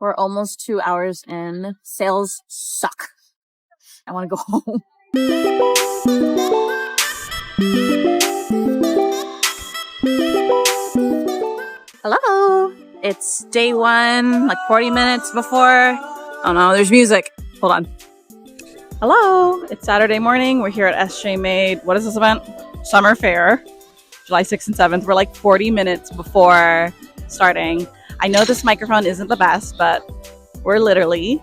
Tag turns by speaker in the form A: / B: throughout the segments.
A: We're almost 2 hours in. Sales suck. I want to go home. Hello. It's day one, like 40 minutes before. Oh no, there's music. Hold on. Hello. It's Saturday morning. We're here at SJMade. What is this event? Summer Fair, July 6th and 7th. We're like 40 minutes before starting. I know this microphone isn't the best, but we're literally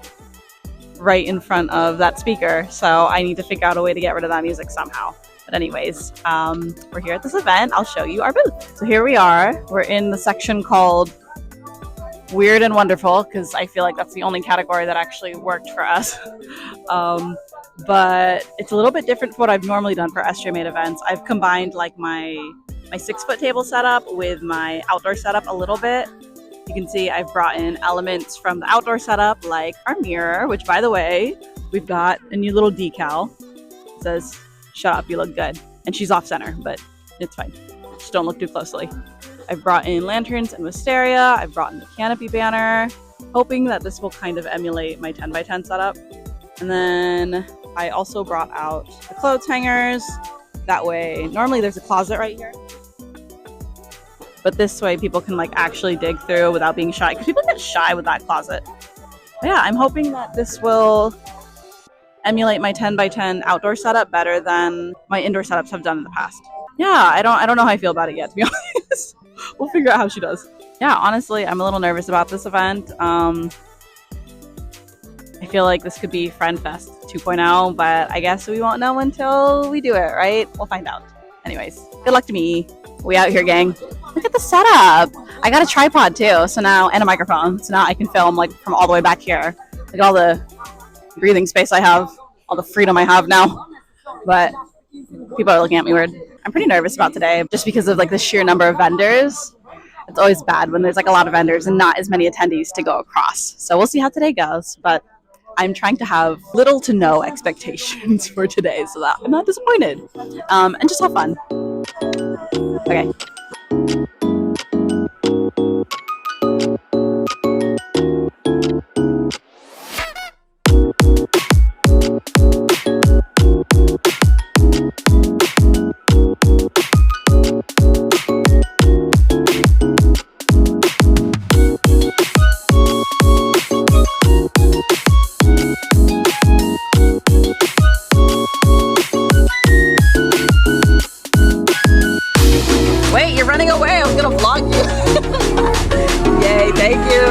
A: right in front of that speaker. So I need to figure out a way to get rid of that music somehow. But anyways, we're here at this event. I'll show you our booth. So here we are. We're in the section called Weird and Wonderful, because I feel like that's the only category that actually worked for us. But it's a little bit different from what I've normally done for SJMade events. I've combined like my 6-foot table setup with my outdoor setup a little bit. You can see I've brought in elements from the outdoor setup, like our mirror, which, by the way, we've got a new little decal. It says, "Shut up, you look good." And she's off center, but it's fine. Just don't look too closely. I've brought in lanterns and wisteria. I've brought in the canopy banner, hoping that this will kind of emulate my 10x10 setup. And then I also brought out the clothes hangers. That way, normally there's a closet right here, but this way people can like actually dig through without being shy, because people get shy with that closet. But yeah, I'm hoping that this will emulate my 10x10 outdoor setup better than my indoor setups have done in the past. Yeah, I don't know how I feel about it yet, to be honest. We'll figure out how she does. Yeah, honestly, I'm a little nervous about this event. I feel like this could be Friend Fest 2.0, but I guess we won't know until we do it, right? We'll find out. Anyways, good luck to me. We out here, gang. Look at the setup. I got a tripod too, so now, and a microphone. So now I can film like from all the way back here. Look at all the breathing space I have, all the freedom I have now. But people are looking at me weird. I'm pretty nervous about today just because of like the sheer number of vendors. It's always bad when there's like a lot of vendors and not as many attendees to go across. So we'll see how today goes, but I'm trying to have little to no expectations for today so that I'm not disappointed, and just have fun. Okay. Wait, you're running away. I was gonna vlog you. Yay, thank you.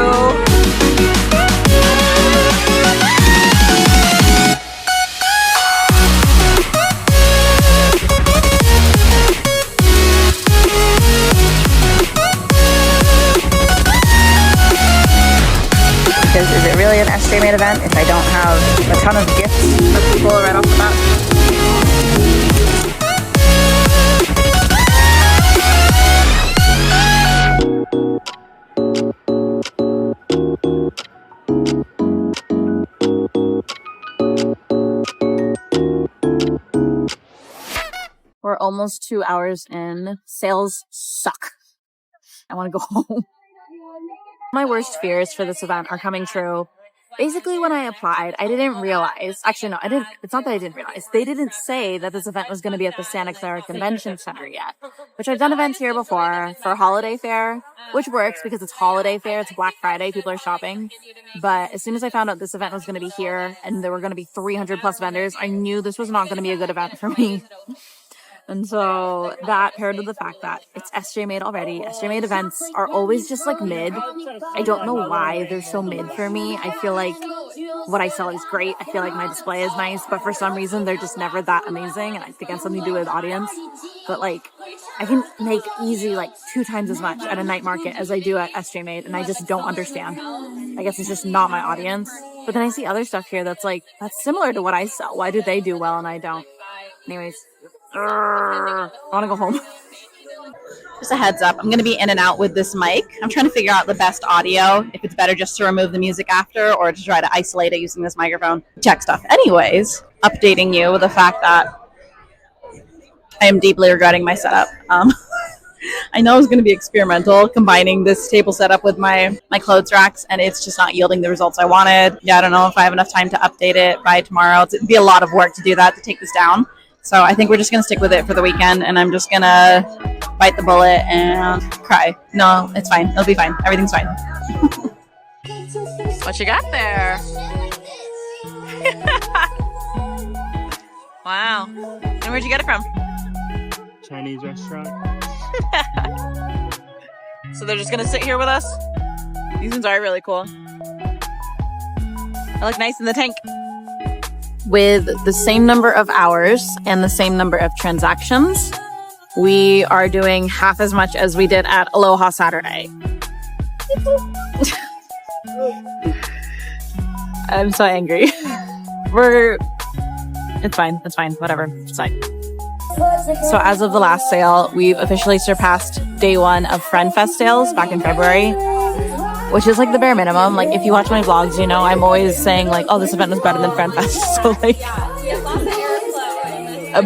A: Because is it really an SJMade event if I don't have a ton of gifts for people right off the bat? We're almost 2 hours in. Sales suck. I want to go home. My worst fears for this event are coming true. Basically, when I applied, I didn't realize, actually no, I didn't, it's not that I didn't realize, they didn't say that this event was going to be at the Santa Clara Convention Center yet, which I've done events here before for holiday fair, which works because it's holiday fair, it's Black Friday, people are shopping. But as soon as I found out this event was going to be here and there were going to be 300 plus vendors, I knew this was not going to be a good event for me. And so that paired with the fact that it's SJMade already. SJMade events are always just like mid. I don't know why they're so mid for me. I feel like what I sell is great. I feel like my display is nice, but for some reason they're just never that amazing. And I think it has something to do with audience. But like I can make easy like 2 times as much at a night market as I do at SJMade, and I just don't understand. I guess it's just not my audience. But then I see other stuff here that's like, that's similar to what I sell. Why do they do well and I don't? Anyways. I want to go home. Just a heads up, I'm going to be in and out with this mic. I'm trying to figure out the best audio, if it's better just to remove the music after or to try to isolate it using this microphone. Check stuff. Anyways, updating you with the fact that I am deeply regretting my setup.
B: I know it's going to be experimental, combining this table setup with my clothes racks, and it's just not yielding the results I wanted. Yeah, I don't know if I have enough time to update it by tomorrow. It'd be a lot of work to do that, to take this down. So I think we're just going to stick with it for the weekend, and I'm just going to bite the bullet and cry. No, it's fine. It'll be fine. Everything's fine.
A: What you got there? Wow. And where'd you get it from?
C: Chinese restaurant.
A: So they're just gonna sit here with us? These ones are really cool. I look nice in the tank. With the same number of hours and the same number of transactions, we are doing half as much as we did at Aloha Saturday. I'm so angry. It's fine, whatever, it's fine. So as of the last sale, we've officially surpassed day one of Friend Fest sales back in February, which is like the bare minimum. Like if you watch my vlogs, you know, I'm always saying like, oh, this event is better than Friend Fest. So like,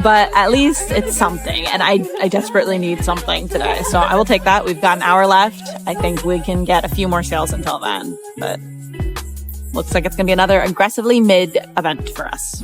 A: but at least it's something, and I desperately need something today. So I will take that. We've got an hour left. I think we can get a few more sales until then, but looks like it's gonna be another aggressively mid event for us.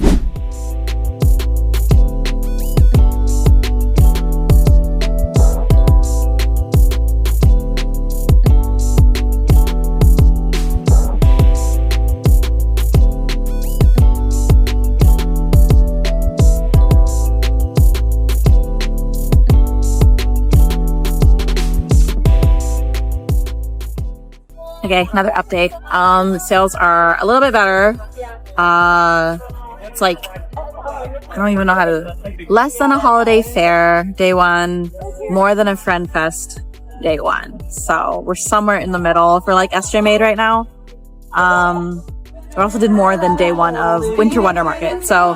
A: Okay, another update. Sales are a little bit better. It's like, I don't even know how to, less than a holiday fair, day one, more than a Friend Fest, day one. So we're somewhere in the middle for like SJMade right now. We also did more than day one of Winter Wonder Market. So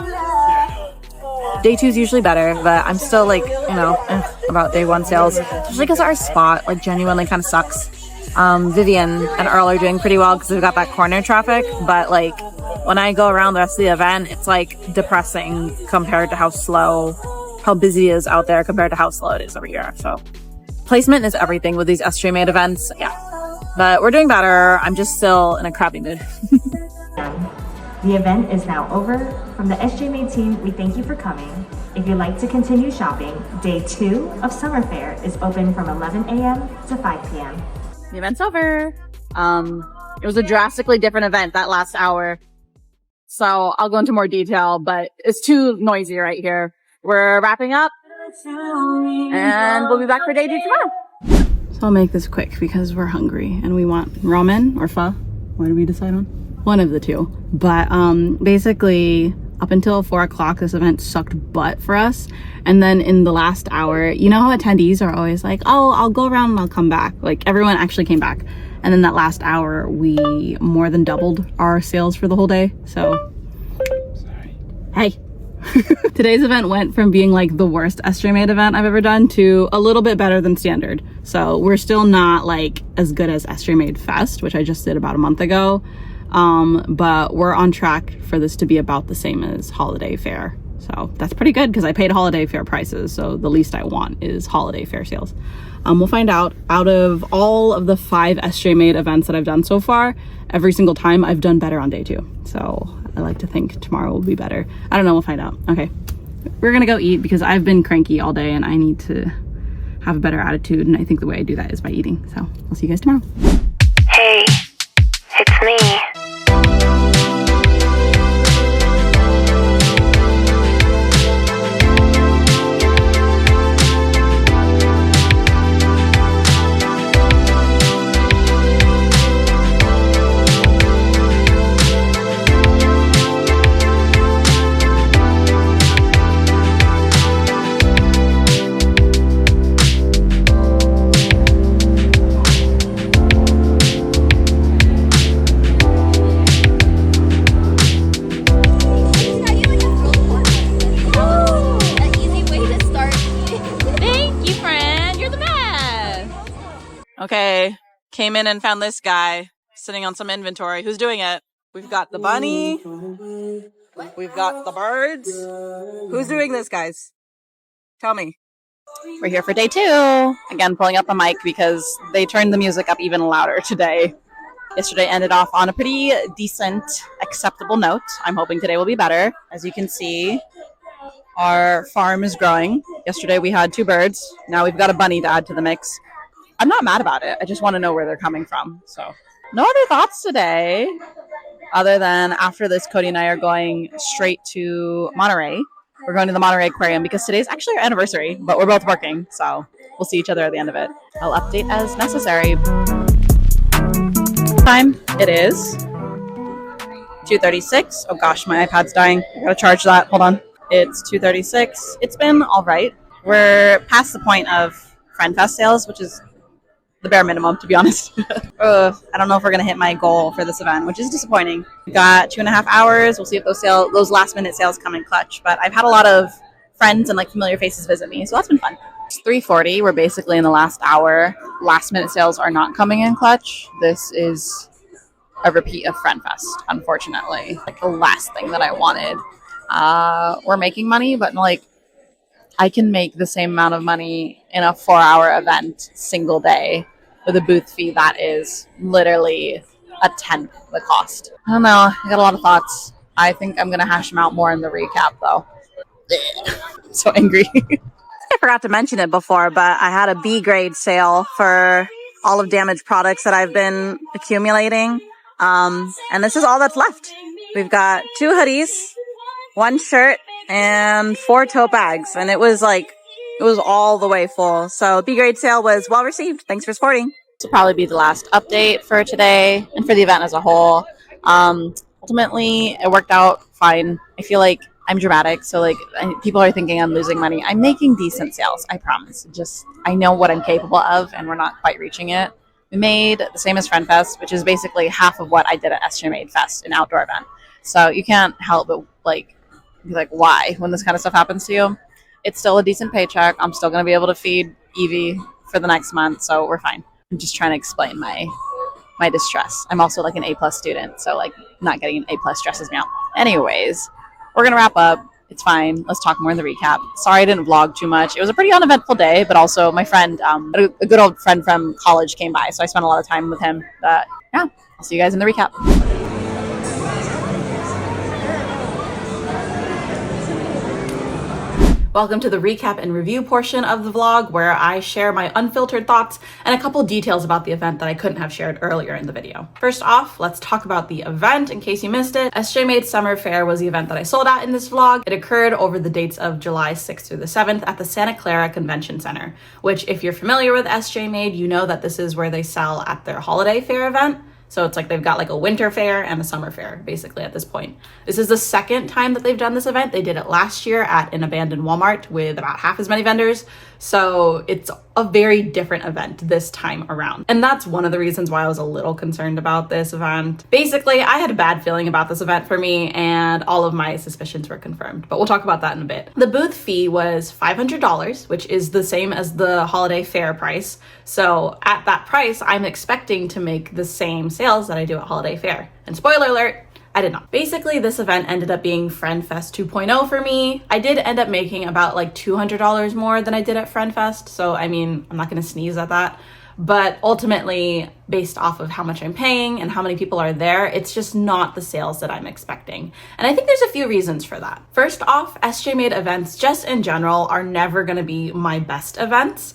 A: day two is usually better, but I'm still like, you know, about day one sales, especially because our spot like genuinely kind of sucks. Vivian and Earl are doing pretty well because we've got that corner traffic, but like when I go around the rest of the event, it's like depressing compared to how busy it is out there compared to how slow it is over here. So placement is everything with these SJMade events. Yeah, but we're doing better. I'm just still in a crappy mood.
D: The event is now over. From the SJMade team, we thank you for coming. If you'd like to continue shopping, day 2 of Summer Fair is open from 11 a.m. to 5 p.m.
A: The event's over. It was a drastically different event that last hour. So I'll go into more detail, but it's too noisy right here. We're wrapping up and we'll be back for day 2 tomorrow. So I'll make this quick because we're hungry and we want ramen or pho. What did we decide on? One of the two. But basically up until 4 o'clock, this event sucked butt for us. And then in the last hour, you know how attendees are always like, oh, I'll go around and I'll come back. Like everyone actually came back. And then that last hour, we more than doubled our sales for the whole day. So, sorry. Hey. Today's event went from being like the worst SJMade event I've ever done to a little bit better than standard. So we're still not like as good as SJMade Fest, which I just did about a month ago. But we're on track for this to be about the same as holiday fair. So that's pretty good because I paid holiday fair prices. So the least I want is holiday fair sales. We'll find out of all of the 5 SJMade events that I've done so far, every single time I've done better on day 2. So I like to think tomorrow will be better. I don't know. We'll find out. Okay. We're going to go eat because I've been cranky all day and I need to have a better attitude. And I think the way I do that is by eating. So I'll see you guys tomorrow.
E: Hey, it's me.
A: Okay, came in and found this guy sitting on some inventory. Who's doing it? We've got the bunny. We've got the birds. Who's doing this, guys? Tell me.
B: We're here for day 2. Again, pulling up a mic because they turned the music up even louder today. Yesterday ended off on a pretty decent, acceptable note. I'm hoping today will be better. As you can see, our farm is growing. Yesterday we had 2 birds. Now we've got a bunny to add to the mix. I'm not mad about it. I just want to know where they're coming from. So, no other thoughts today, other than after this, Cody and I are going straight to Monterey. We're going to the Monterey Aquarium because today's actually our anniversary, but we're both working, so we'll see each other at the end of it. I'll update as necessary. Time it is 2:36. Oh gosh, my iPad's dying. I gotta charge that. Hold on. It's 2:36. It's been all right. We're past the point of Friend Fest sales, which is the bare minimum, to be honest. I don't know if we're going to hit my goal for this event, which is disappointing. We got 2.5 hours. We'll see if those last minute sales come in clutch. But I've had a lot of friends and like familiar faces visit me, so that's been fun. It's 3:40. We're basically in the last hour. Last minute sales are not coming in clutch. This is a repeat of Friend Fest, unfortunately. Like the last thing that I wanted. We're making money, but like I can make the same amount of money in a 4-hour event single day with a booth fee that is literally a tenth the cost. I don't know. I got a lot of thoughts. I think I'm going to hash them out more in the recap, though. So angry.
A: I forgot to mention it before, but I had a B grade sale for all of damaged products that I've been accumulating. And this is all that's left. We've got 2 hoodies, 1 shirt, and 4 tote bags. And it was all the way full. So B grade sale was well received. Thanks for supporting.
B: This will probably be the last update for today and for the event as a whole. Ultimately, it worked out fine. I feel like I'm dramatic, so like people are thinking I'm losing money. I'm making decent sales, I promise. Just I know what I'm capable of, and we're not quite reaching it. We made the same as Friend Fest, which is basically half of what I did at SJMade Fest, an outdoor event. So you can't help but be like, why when this kind of stuff happens to you? It's still a decent paycheck. I'm still going to be able to feed Evie for the next month, so we're fine. I'm just trying to explain my distress. I'm also like an A+ student, so like not getting an A+ stresses me out. Anyways, we're going to wrap up. It's fine. Let's talk more in the recap. Sorry I didn't vlog too much. It was a pretty uneventful day, but also my friend, a good old friend from college came by, so I spent a lot of time with him. But yeah, I'll see you guys in the recap. Welcome to the recap and review portion of the vlog, where I share my unfiltered thoughts and a couple details about the event that I couldn't have shared earlier in the video. First off, let's talk about the event in case you missed it. SJMade Summer Fair was the event that I sold at in this vlog. It occurred over the dates of July 6th through the 7th at the Santa Clara Convention Center, which if you're familiar with SJMade, you know that this is where they sell at their holiday fair event. So it's like they've got like a winter fair and a summer fair basically at this point. This is the second time that they've done this event. They did it last year at an abandoned Walmart with about half as many vendors. So it's a very different event this time around. And that's one of the reasons why I was a little concerned about this event. Basically, I had a bad feeling about this event for me and all of my suspicions were confirmed, but we'll talk about that in a bit. The booth fee was $500, which is the same as the holiday fair price. So at that price, I'm expecting to make the same sales that I do at holiday fair. And spoiler alert, I did not. Basically, this event ended up being Friend Fest 2.0 for me. I did end up making about like $200 more than I did at Friend Fest. So, I mean, I'm not going to sneeze at that. But ultimately, based off of how much I'm paying and how many people are there, it's just not the sales that I'm expecting. And I think there's a few reasons for that. First off, SJMade events just in general are never going to be my best events.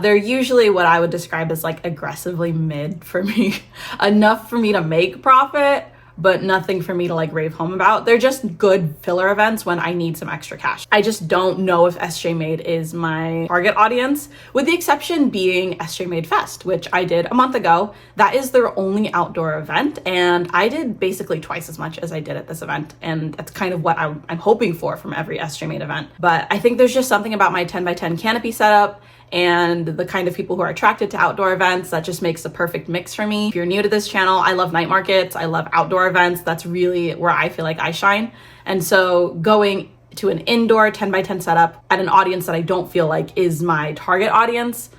B: They're usually what I would describe as like aggressively mid for me. Enough for me to make profit, but nothing for me to like rave home about. They're just good filler events when I need some extra cash. I just don't know if SJMade is my target audience, with the exception being SJMade Fest, which I did a month ago. That is their only outdoor event, and I did basically twice as much as I did at this event, and that's kind of what I'm hoping for from every SJMade event. But I think there's just something about my 10x10 canopy setup and the kind of people who are attracted to outdoor events that just makes the perfect mix for me. If you're new to this channel, I love night markets. I love outdoor events. That's really where I feel like I shine. And so going to an indoor 10x10 setup at an audience that I don't feel like is my target audience,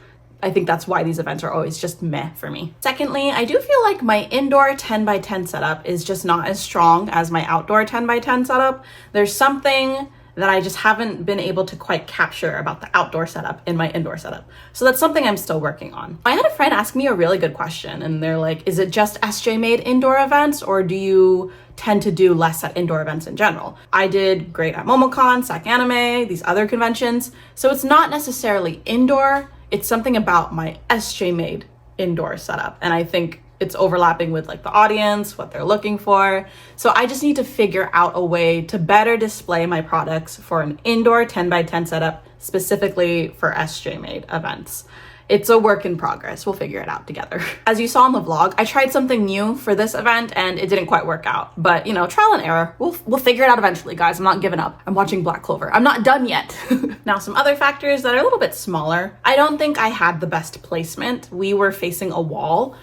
B: I think that's why these events are always just meh for me. Secondly, I do feel like my indoor 10x10 setup is just not as strong as my outdoor 10x10 setup. There's something that I just haven't been able to quite capture about the outdoor setup in my indoor setup. So that's something I'm still working on. I had a friend ask me a really good question, and they're like, is it just SJMade indoor events, or do you tend to do less at indoor events in general? I did great at MomoCon, SAC Anime, these other conventions. So it's not necessarily indoor, it's something about my SJMade indoor setup. And I think it's overlapping with like the audience, what they're looking for. So I just need to figure out a way to better display my products for an indoor 10x10 setup, specifically for SJMade events. It's a work in progress. We'll figure it out together. As you saw in the vlog, I tried something new for this event and it didn't quite work out. But you know, trial and error. We'll figure it out eventually, guys. I'm not giving up. I'm watching Black Clover. I'm not done yet. Now, some other factors that are a little bit smaller. I don't think I had the best placement. We were facing a wall.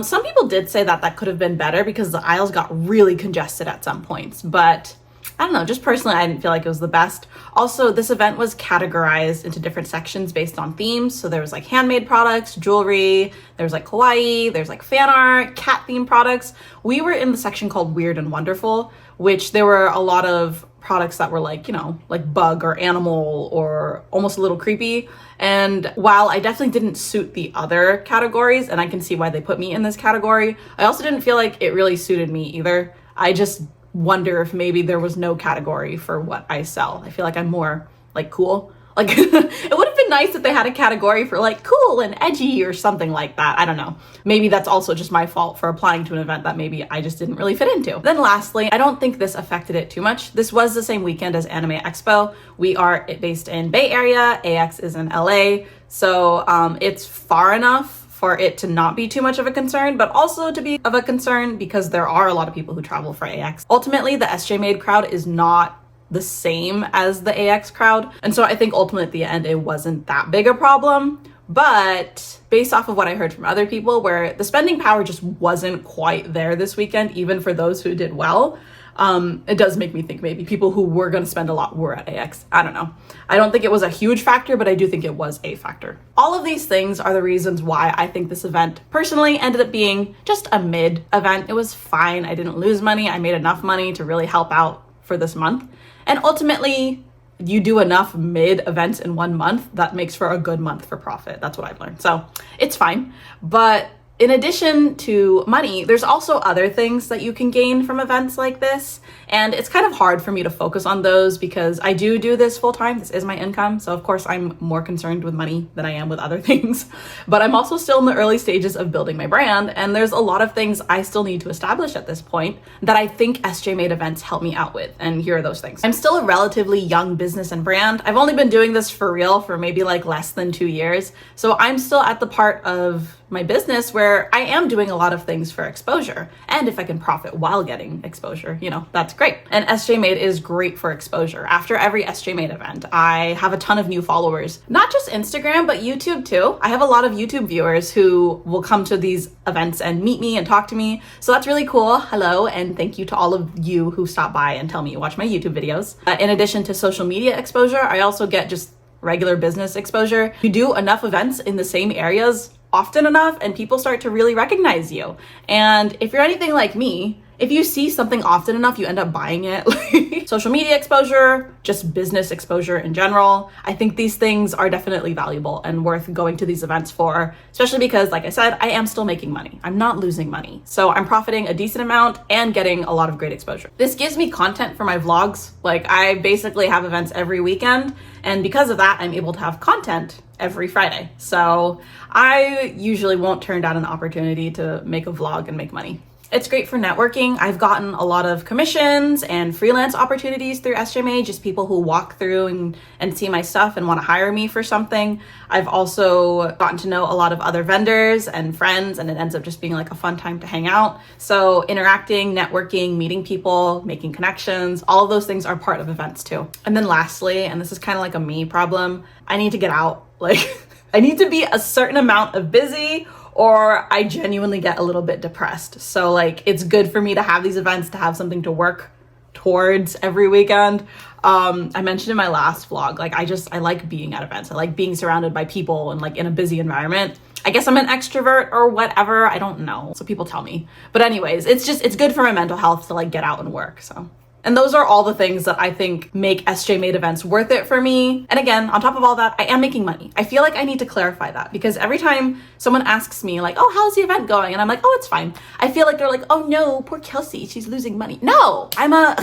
B: Some people did say that could have been better because the aisles got really congested at some points, but I don't know, just personally, I didn't feel like it was the best. Also, this event was categorized into different sections based on themes. So there was like handmade products, jewelry, there's like kawaii, there's like fan art, cat themed products. We were in the section called Weird and Wonderful, which there were a lot of products that were like, you know, like bug or animal or almost a little creepy. And while I definitely didn't suit the other categories, and I can see why they put me in this category, I also didn't feel like it really suited me either. I just wonder if maybe there was no category for what I sell. I feel like I'm more like cool. Like it would have been nice if they had a category for like cool and edgy or something like that. I don't know. Maybe that's also just my fault for applying to an event that maybe I just didn't really fit into. Then lastly, I don't think this affected it too much. This was the same weekend as Anime Expo. We are based in Bay Area. AX is in LA. So it's far enough for it to not be too much of a concern, but also to be of a concern because there are a lot of people who travel for AX. Ultimately, the SJMade crowd is not the same as the AX crowd. And so I think ultimately at the end, it wasn't that big a problem. But based off of what I heard from other people, where the spending power just wasn't quite there this weekend, even for those who did well, it does make me think maybe people who were going to spend a lot were at AX. I don't know. I don't think it was a huge factor, but I do think it was a factor. All of these things are the reasons why I think this event personally ended up being just a mid event. It was fine. I didn't lose money. I made enough money to really help out for this month. And ultimately, you do enough mid events in 1 month, that makes for a good month for profit. That's what I've learned. So it's fine. But in addition to money, there's also other things that you can gain from events like this. And it's kind of hard for me to focus on those because I do this full time. This is my income. So of course I'm more concerned with money than I am with other things. But I'm also still in the early stages of building my brand. And there's a lot of things I still need to establish at this point that I think SJMade events help me out with. And here are those things. I'm still a relatively young business and brand. I've only been doing this for real for maybe like less than 2 years. So I'm still at the part of my business where I am doing a lot of things for exposure. And if I can profit while getting exposure, you know, that's great. And SJMade is great for exposure. After every SJMade event, I have a ton of new followers, not just Instagram, but YouTube too. I have a lot of YouTube viewers who will come to these events and meet me and talk to me. So that's really cool. Hello. And thank you to all of you who stop by and tell me you watch my YouTube videos. In addition to social media exposure, I also get just regular business exposure. You do enough events in the same areas often enough and people start to really recognize you. And if you're anything like me, if you see something often enough, you end up buying it. Social media exposure, just business exposure in general. I think these things are definitely valuable and worth going to these events for, especially because, like I said, I am still making money. I'm not losing money. So I'm profiting a decent amount and getting a lot of great exposure. This gives me content for my vlogs. Like I basically have events every weekend. And because of that, I'm able to have content every Friday. So I usually won't turn down an opportunity to make a vlog and make money. It's great for networking. I've gotten a lot of commissions and freelance opportunities through SJMade, just people who walk through and see my stuff and want to hire me for something. I've also gotten to know a lot of other vendors and friends, and it ends up just being like a fun time to hang out. So interacting, networking, meeting people, making connections, all of those things are part of events too. And then lastly, and this is kind of like a me problem, I need to get out. Like I need to be a certain amount of busy or I genuinely get a little bit depressed. So like, it's good for me to have these events, to have something to work towards every weekend. I mentioned in my last vlog, like I like being at events. I like being surrounded by people and like in a busy environment. I guess I'm an extrovert or whatever. I don't know. So people tell me. But anyways, it's good for my mental health to like get out and work. So. And those are all the things that I think make SJMade events worth it for me. And again, on top of all that, I am making money. I feel like I need to clarify that because every time someone asks me like, oh, how's the event going? And I'm like, oh, it's fine. I feel like they're like, oh no, poor Kelsey, she's losing money. No, I'm a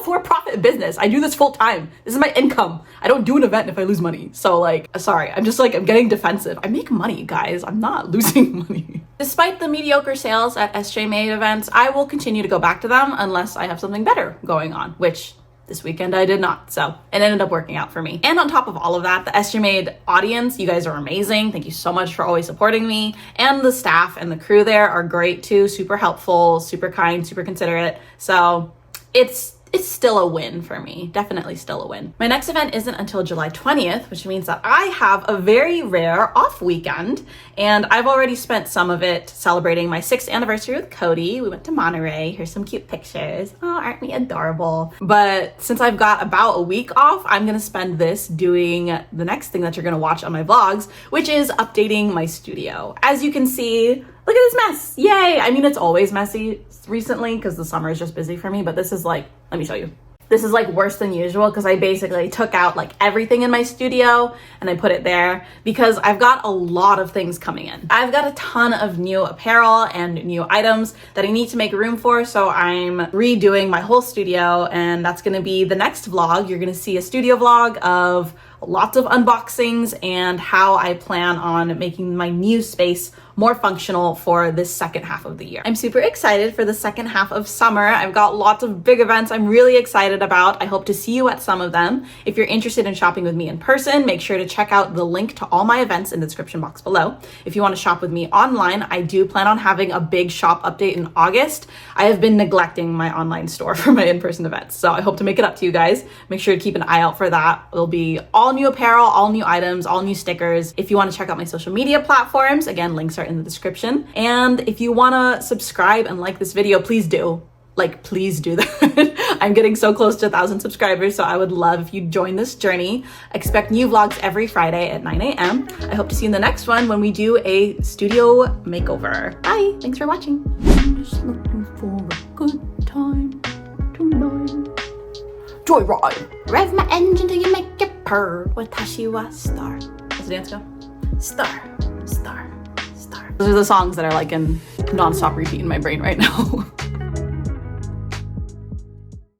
B: for-profit business. I do this full time. This is my income. I don't do an event if I lose money. So like, sorry, I'm getting defensive. I make money, guys. I'm not losing money. Despite the mediocre sales at SJMade events, I will continue to go back to them unless I have something better going on, which this weekend I did not. So it ended up working out for me. And on top of all of that, the SJMade audience, you guys are amazing. Thank you so much for always supporting me. And the staff and the crew there are great too. Super helpful, super kind, super considerate. So it's still a win for me. Definitely still a win. My next event isn't until July 20th, which means that I have a very rare off weekend. And I've already spent some of it celebrating my 6th anniversary with Cody. We went to Monterey. Here's some cute pictures. Oh, aren't we adorable? But since I've got about a week off, I'm gonna spend this doing the next thing that you're gonna watch on my vlogs, which is updating my studio. As you can see, look at this mess. Yay. I mean, it's always messy recently because the summer is just busy for me, but this is like, let me show you. This is like worse than usual because I basically took out like everything in my studio and I put it there because I've got a lot of things coming in. I've got a ton of new apparel and new items that I need to make room for. So I'm redoing my whole studio and that's going to be the next vlog. You're going to see a studio vlog of lots of unboxings and how I plan on making my new space more functional for this second half of the year. I'm super excited for the second half of summer. I've got lots of big events I'm really excited about. I hope to see you at some of them. If you're interested in shopping with me in person, make sure to check out the link to all my events in the description box below. If you want to shop with me online, I do plan on having a big shop update in August. I have been neglecting my online store for my in-person events, so I hope to make it up to you guys. Make sure to keep an eye out for that. It'll be all new apparel, all new items, all new stickers. If you want to check out my social media platforms, again, links are in the description. And if you want to subscribe and like this video, please do. Like, please do that. I'm getting so close to 1,000 subscribers, so I would love if you join this journey. Expect new vlogs every Friday at 9 a.m. I hope to see you in the next one when we do a studio makeover. Bye. Thanks for watching. I'm just looking for a good time tonight. Joyride. Rev my engine till you make it purr. Watashi wa star. How's the dance go? Star, star, star. Those are the songs that are like in non-stop repeat in my brain right now.